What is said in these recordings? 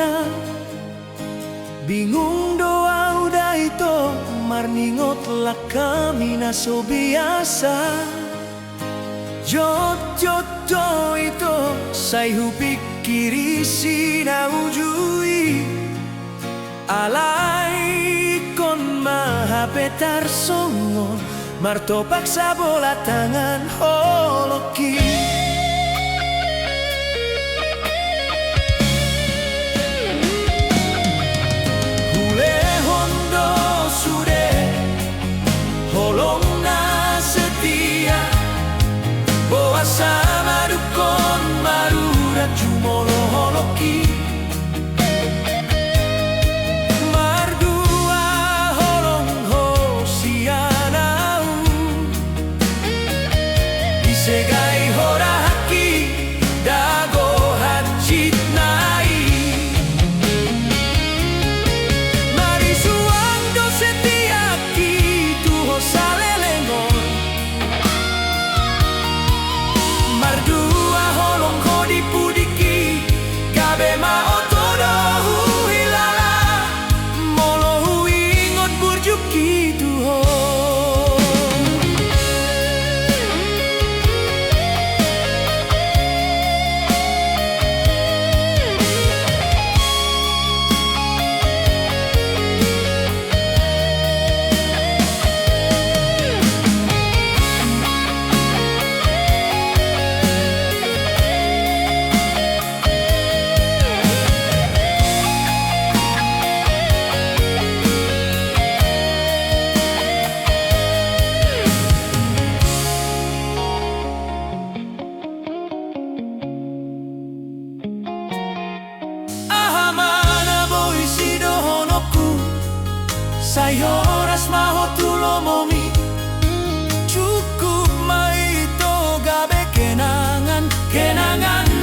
na bingung doa udah itu marningot lah kami na so biasa jod itu say hupikiri sina ujui alay kon mahapetar songon martopak sa bola tangan holoki hule hondo sude holong na setia boa sama dukon marurat jumolo holoki Segai hora haki dago hachit nai Mari suang do setiaki tuho salelengon Mardua holong kodi pudiki gabe ma otodo hilala molo huingot burjuki tuho Say oras mahotulo momi cukup mai to gabe kenangan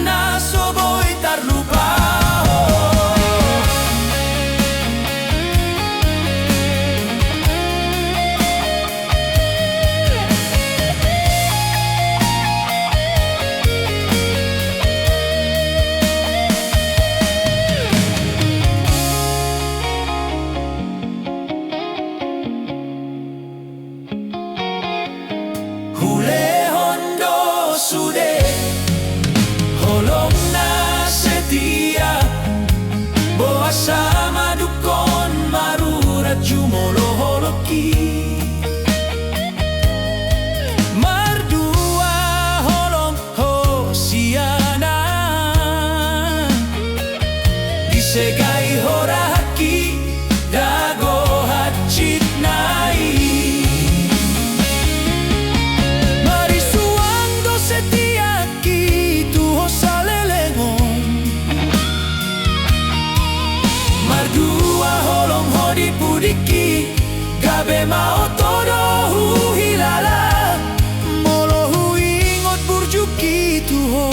na soboy tarlupa Hule hondo sude holong na setia boa sama dukon marurat jumolo holoki mardua holong hosiana disegai hora haki dago hachit nai di pudiki gabe ma otodo hilala molo huingot burjuki tuho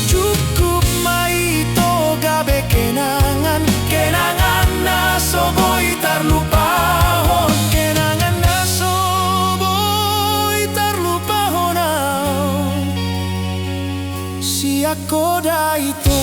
cukup mai to gabe kenangan na soboy tarlupahon kenangan na soboy tarlupahon si akoda itu